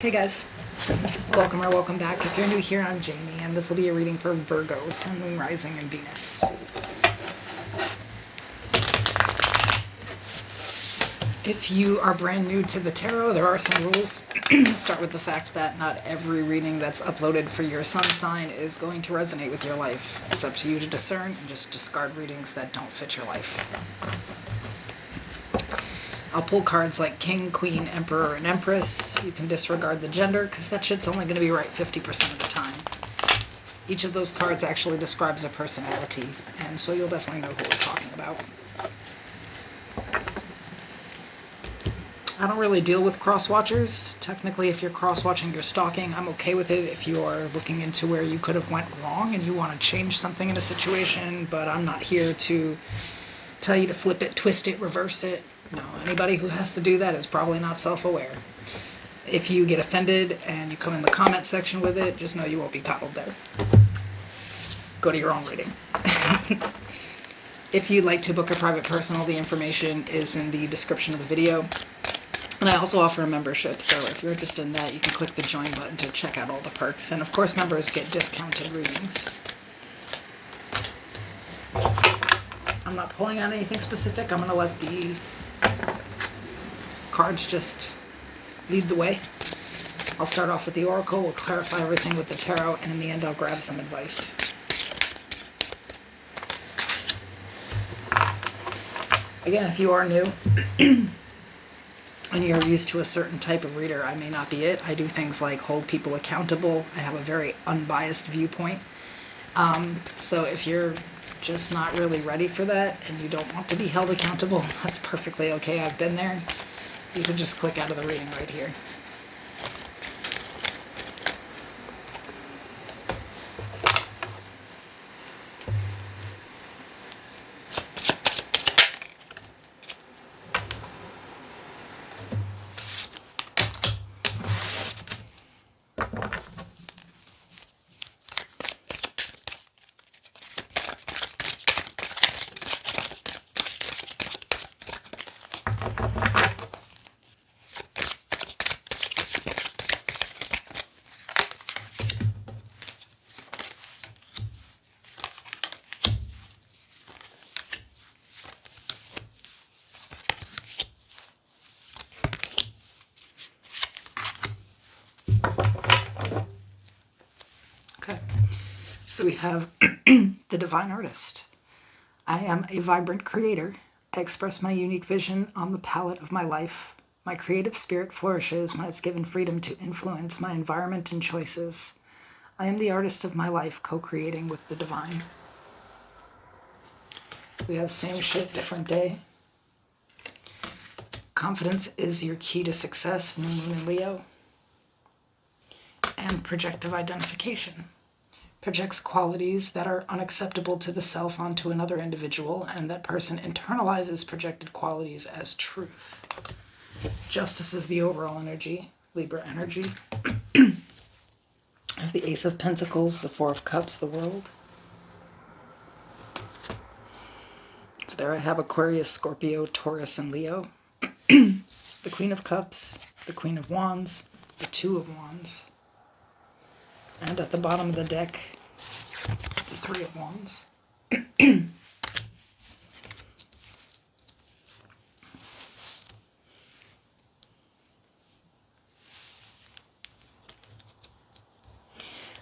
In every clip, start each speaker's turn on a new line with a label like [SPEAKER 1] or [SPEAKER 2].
[SPEAKER 1] Hey guys, welcome or welcome back. If you're new here, I'm Jamie, and this will be a reading for Virgo, Sun, Moon, Rising, and Venus. If you are brand new to the tarot, there are some rules. Start with the fact that not every reading that's uploaded for your sun sign is going to resonate with your life. It's up to you to discern and just discard readings that don't fit your life. I'll pull cards like King, Queen, Emperor, and Empress. You can disregard the gender, because that shit's only going to be right 50% of the time. Each of those cards actually describes a personality, and so you'll definitely know who we're talking about. I don't really deal with cross-watchers. Technically, if you're cross-watching, you're stalking. I'm okay with it if you're looking into where you could have went wrong and you want to change something in a situation, but I'm not here to tell you to flip it, twist it, reverse it. No, anybody who has to do that is probably not self-aware. If you get offended and you come in the comment section with it, just know you won't be titled there. Go to your own reading. If you'd like to book a private personal, the information is in the description of the video. And I also offer a membership, so if you're interested in that, you can click the join button to check out all the perks. And of course, members get discounted readings. I'm not pulling on anything specific. I'm going to let the cards just lead the way. I'll start off with the oracle, we'll clarify everything with the tarot, and in the end I'll grab some advice. Again, if you are new and you're used to a certain type of reader, I may not be it. I do things like hold people accountable. I have a very unbiased viewpoint. So if you're just not really ready for that and you don't want to be held accountable, that's perfectly okay. I've been there. You can just click out of the reading right here. Okay, so we have the Divine Artist. I am a vibrant creator. I express my unique vision on the palette of my life. My creative spirit flourishes when it's given freedom to influence my environment and choices. I am the artist of my life, co-creating with the divine. We have same shit, different day. Confidence is your key to success, New Moon in Leo. And projective identification. Projects qualities that are unacceptable to the self onto another individual, and that person internalizes projected qualities as truth. Justice is the overall energy, Libra energy. I have the Ace of Pentacles, the Four of Cups, the World. So there I have Aquarius, Scorpio, Taurus, and Leo. The Queen of Cups, the Queen of Wands, the Two of Wands. And at the bottom of the deck, the Three of Wands.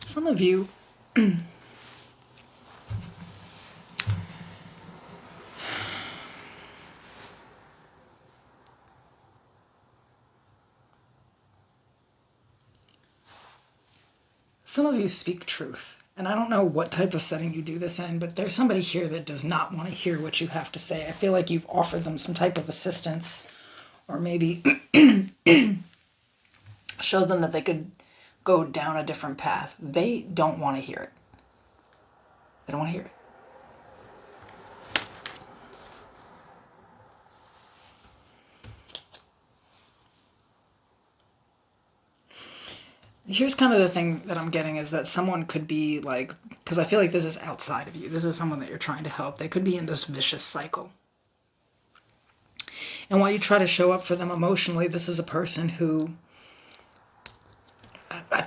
[SPEAKER 1] Some of you speak truth. And I don't know what type of setting you do this in, but there's somebody here that does not want to hear what you have to say. I feel like you've offered them some type of assistance, or maybe showed them that they could go down a different path. They don't want to hear it. They don't want to hear it. Here's kind of the thing that I'm getting is that someone could be like, because I feel like this is outside of you. This is someone that you're trying to help. They could be in this vicious cycle. And while you try to show up for them emotionally, this is a person who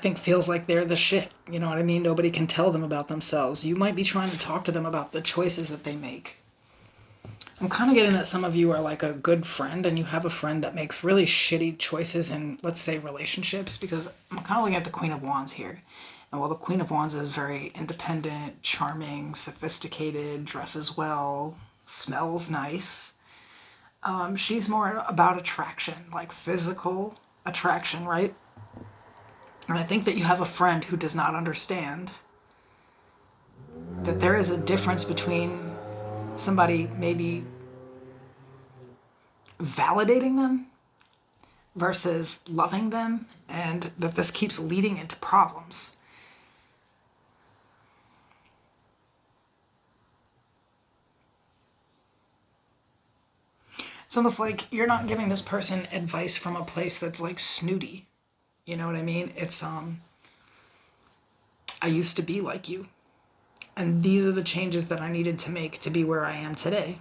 [SPEAKER 1] think feels like they're the shit. You know what I mean? Nobody can tell them about themselves. You might be trying to talk to them about the choices that they make. I'm kind of getting that some of you are like a good friend and you have a friend that makes really shitty choices in, let's say, relationships, because I'm kind of looking at the Queen of Wands here. And while the Queen of Wands is very independent, charming, sophisticated, dresses well, smells nice, she's more about attraction, like physical attraction, right? And I think that you have a friend who does not understand that there is a difference between somebody maybe validating them versus loving them, and that this keeps leading into problems. It's almost like you're not giving this person advice from a place that's like snooty. You know what I mean? It's, I used to be like you. And these are the changes that I needed to make to be where I am today.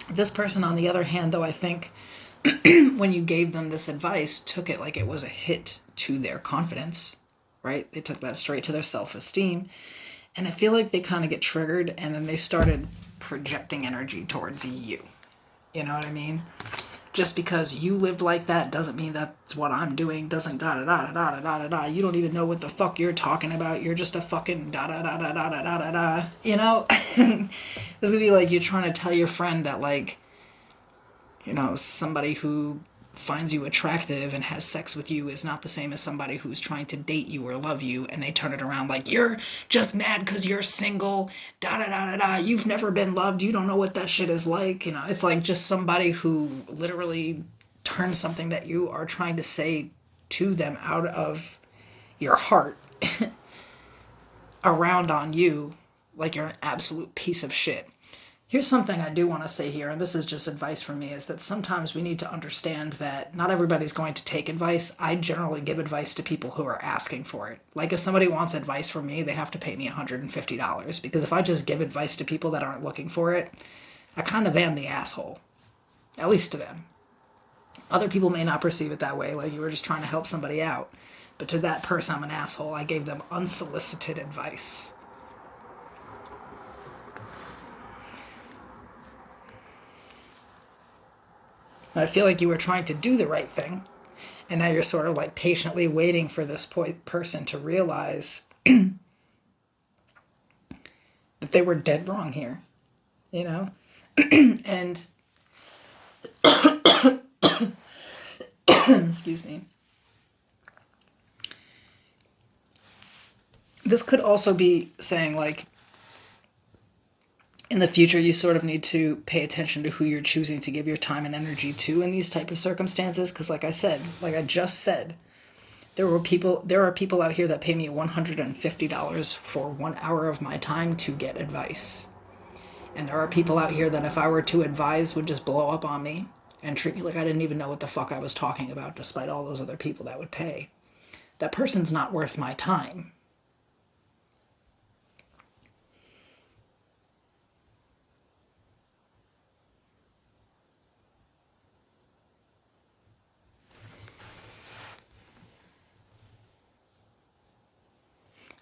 [SPEAKER 1] This person, on the other hand, though, I think when you gave them this advice, took it like it was a hit to their confidence, right? They took that straight to their self-esteem. And I feel like they kind of get triggered and then they started projecting energy towards you. You know what I mean? Just because you lived like that doesn't mean that's what I'm doing. Doesn't da-da-da-da-da-da-da-da. You don't even know what the fuck you're talking about. You're just a fucking da-da-da-da-da-da-da-da. You know? This would be like you're trying to tell your friend that, like, you know, somebody who finds you attractive and has sex with you is not the same as somebody who's trying to date you or love you, and they turn it around like, you're just mad because you're single, da-da-da-da-da, you've never been loved, you don't know what that shit is like. You know, it's like just somebody who literally turns something that you are trying to say to them out of your heart around on you like you're an absolute piece of shit. Here's something I do want to say here, and this is just advice from me, is that sometimes we need to understand that not everybody's going to take advice. I generally give advice to people who are asking for it. Like if somebody wants advice from me, they have to pay me $150, because if I just give advice to people that aren't looking for it, I kind of am the asshole, at least to them. Other people may not perceive it that way, like you were just trying to help somebody out. But to that person, I'm an asshole. I gave them unsolicited advice. I feel like you were trying to do the right thing, and now you're sort of like patiently waiting for this person to realize that they were dead wrong here, you know? And, excuse me. This could also be saying, like, in the future, you sort of need to pay attention to who you're choosing to give your time and energy to in these type of circumstances. Because like I just said, there are people out here that pay me $150 for 1 hour of my time to get advice. And there are people out here that if I were to advise would just blow up on me and treat me like I didn't even know what the fuck I was talking about, despite all those other people that would pay. That person's not worth my time.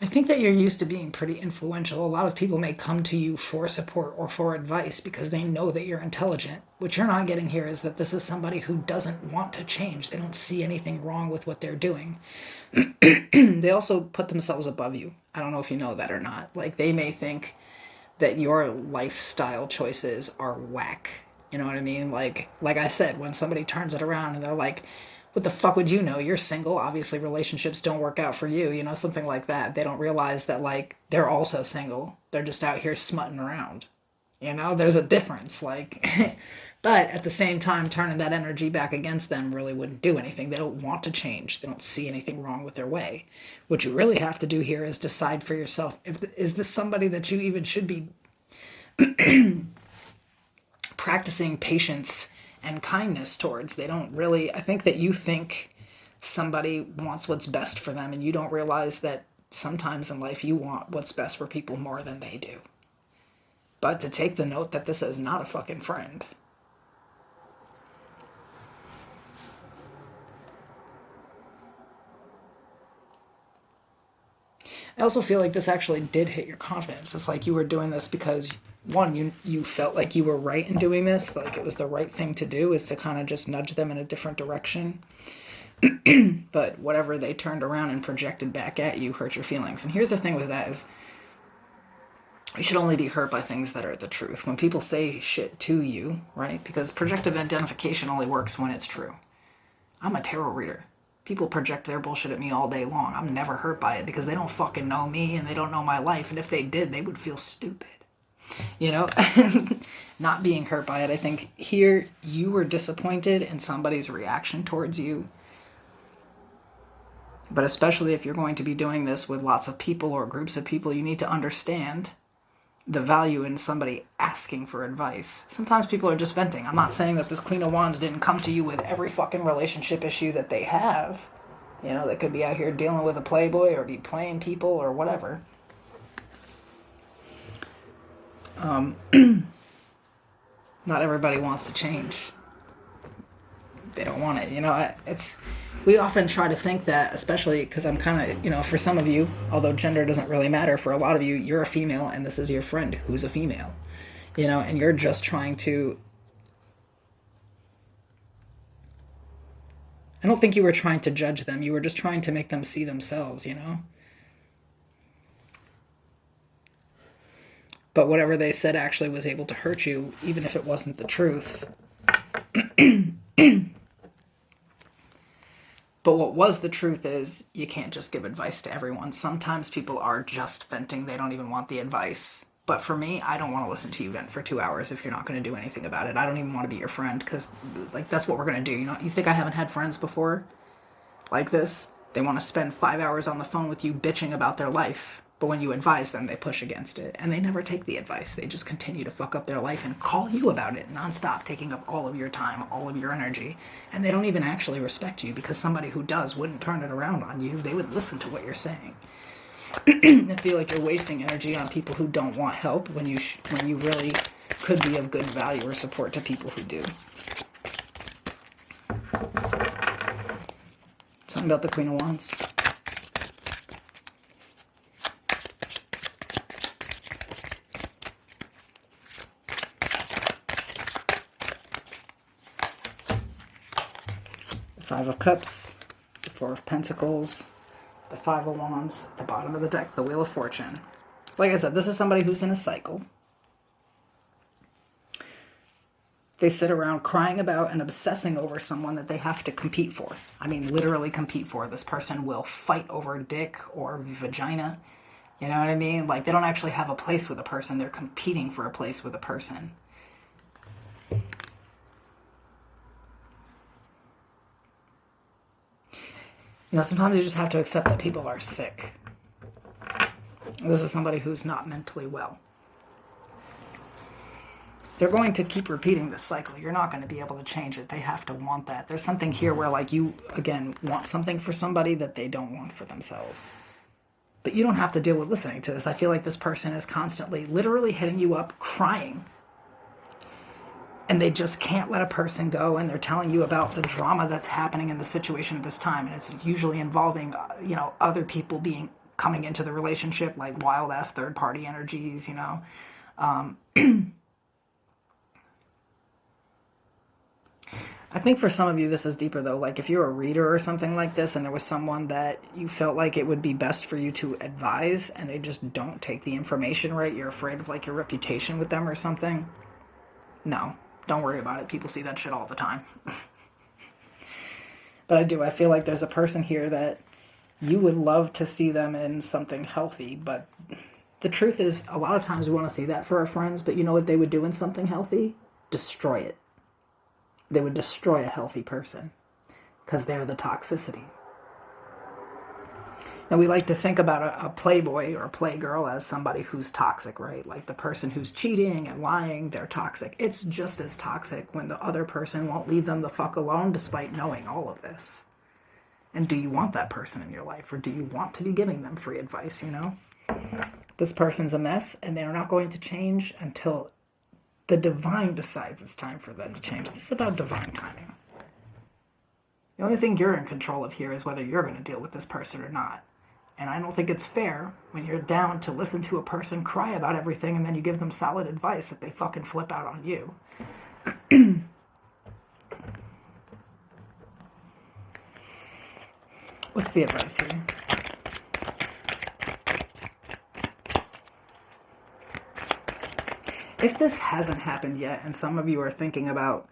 [SPEAKER 1] I think that you're used to being pretty influential. A lot of people may come to you for support or for advice because they know that you're intelligent. What you're not getting here is that this is somebody who doesn't want to change. They don't see anything wrong with what they're doing. They also put themselves above you. I don't know if you know that or not. Like, they may think that your lifestyle choices are whack. You know what I mean? Like I said, when somebody turns it around and they're like, what the fuck would you know? You're single. Obviously, relationships don't work out for you. You know, something like that. They don't realize that, like, they're also single. They're just out here smutting around. You know, there's a difference. Like, but at the same time, turning that energy back against them really wouldn't do anything. They don't want to change. They don't see anything wrong with their way. What you really have to do here is decide for yourself, is this somebody that you even should be practicing patience and kindness towards. They don't really, I think that you think somebody wants what's best for them, and you don't realize that sometimes in life you want what's best for people more than they do. But to take the note that this is not a fucking friend. I also feel like this actually did hit your confidence. It's like you were doing this because, one, you felt like you were right in doing this, like it was the right thing to do, is to kind of just nudge them in a different direction. But whatever they turned around and projected back at you hurt your feelings. And here's the thing with that is, you should only be hurt by things that are the truth. When people say shit to you, right? Because projective identification only works when it's true. I'm a tarot reader. People project their bullshit at me all day long. I'm never hurt by it because they don't fucking know me and they don't know my life. And if they did, they would feel stupid. You know? Not being hurt by it. I think here you were disappointed in somebody's reaction towards you. But especially if you're going to be doing this with lots of people or groups of people, you need to understand the value in somebody asking for advice. Sometimes people are just venting. I'm not saying that this Queen of Wands didn't come to you with every fucking relationship issue that they have. You know, they could be out here dealing with a playboy or be playing people or whatever. Not everybody wants to change. They don't want it. You know, we often try to think that, especially because I'm kind of, you know, for some of you, although gender doesn't really matter, for a lot of you, you're a female and this is your friend who's a female, you know, and you're just trying to, I don't think you were trying to judge them. You were just trying to make them see themselves, you know. But whatever they said actually was able to hurt you, even if it wasn't the truth. But what was the truth is you can't just give advice to everyone. Sometimes people are just venting. They don't even want the advice. But for me, I don't want to listen to you vent for 2 hours if you're not going to do anything about it. I don't even want to be your friend because, like, that's what we're going to do. You know, you think I haven't had friends before like this? They want to spend 5 hours on the phone with you bitching about their life. But when you advise them, they push against it. And they never take the advice. They just continue to fuck up their life and call you about it nonstop, taking up all of your time, all of your energy. And they don't even actually respect you because somebody who does wouldn't turn it around on you. They would listen to what you're saying. I feel like you're wasting energy on people who don't want help when you really could be of good value or support to people who do. Something about the Queen of Wands. Five of Cups, the Four of Pentacles, the Five of Wands, the bottom of the deck, the Wheel of Fortune. Like I said, this is somebody who's in a cycle. They sit around crying about and obsessing over someone that they have to compete for. I mean, literally compete for. This person will fight over dick or vagina. You know what I mean? Like, they don't actually have a place with a person. They're competing for a place with a person. You know, sometimes you just have to accept that people are sick. This is somebody who's not mentally well. They're going to keep repeating this cycle. You're not going to be able to change it. They have to want that. There's something here where, like, you, again, want something for somebody that they don't want for themselves. But you don't have to deal with listening to this. I feel like this person is constantly, literally hitting you up, crying. And they just can't let a person go, and they're telling you about the drama that's happening in the situation at this time. And it's usually involving, you know, other people coming into the relationship, like wild-ass third-party energies, you know. I think for some of you this is deeper, though. Like, if you're a reader or something like this, and there was someone that you felt like it would be best for you to advise, and they just don't take the information right, you're afraid of, like, your reputation with them or something. No. Don't worry about it. People see that shit all the time. But I feel like there's a person here that you would love to see them in something healthy. But the truth is, a lot of times we want to see that for our friends. But you know what they would do in something healthy? Destroy it. They would destroy a healthy person. Because they're the toxicity. And we like to think about a playboy or a playgirl as somebody who's toxic, right? Like the person who's cheating and lying, they're toxic. It's just as toxic when the other person won't leave them the fuck alone despite knowing all of this. And do you want that person in your life? Or do you want to be giving them free advice, you know? This person's a mess and they're not going to change until the divine decides it's time for them to change. This is about divine timing. The only thing you're in control of here is whether you're going to deal with this person or not. And I don't think it's fair when you're down to listen to a person cry about everything and then you give them solid advice that they fucking flip out on you. What's the advice here? If this hasn't happened yet and some of you are thinking about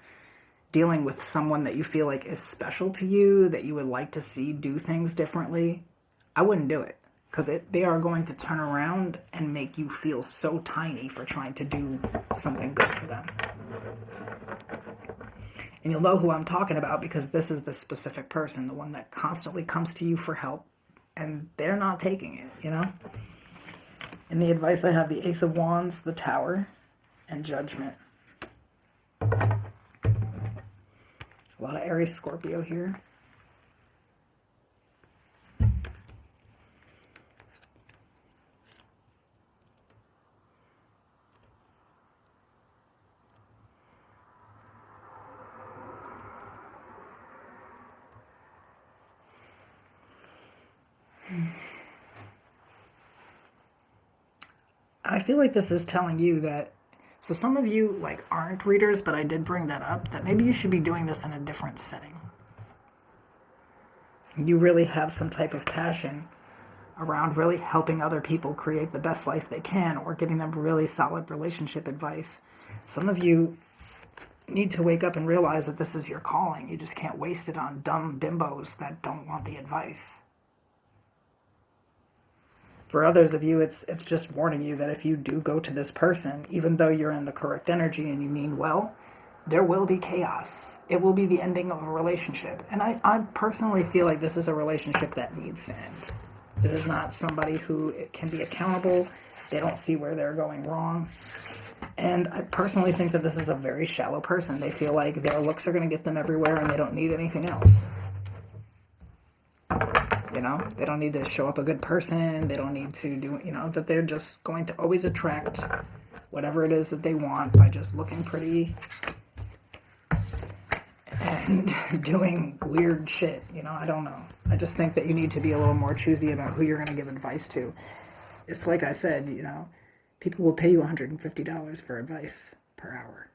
[SPEAKER 1] dealing with someone that you feel like is special to you, that you would like to see do things differently, I wouldn't do it. Because they are going to turn around and make you feel so tiny for trying to do something good for them. And you'll know who I'm talking about because this is the specific person, the one that constantly comes to you for help, and they're not taking it, you know? In the advice, I have the Ace of Wands, the Tower, and Judgment. A lot of Aries, Scorpio here. I feel like this is telling you that, so some of you like aren't readers, but I did bring that up, that maybe you should be doing this in a different setting. You really have some type of passion around really helping other people create the best life they can, or giving them really solid relationship advice. Some of you need to wake up and realize that this is your calling. You just can't waste it on dumb bimbos that don't want the advice. For others of you, it's just warning you that if you do go to this person, even though you're in the correct energy and you mean well, there will be chaos. It will be the ending of a relationship. And I personally feel like this is a relationship that needs to end. This is not somebody who can be accountable. They don't see where they're going wrong. And I personally think that this is a very shallow person. They feel like their looks are going to get them everywhere and they don't need anything else. You know, they don't need to show up a good person. They don't need to do, you know, that they're just going to always attract whatever it is that they want by just looking pretty and doing weird shit. You know, I don't know. I just think that you need to be a little more choosy about who you're going to give advice to. It's like I said, you know, people will pay you $150 for advice per hour.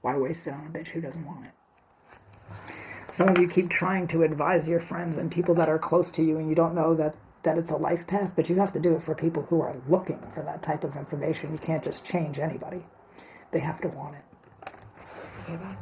[SPEAKER 1] Why waste it on a bitch who doesn't want it? Some of you keep trying to advise your friends and people that are close to you, and you don't know that it's a life path, but you have to do it for people who are looking for that type of information. You can't just change anybody. They have to want it. Okay, bye.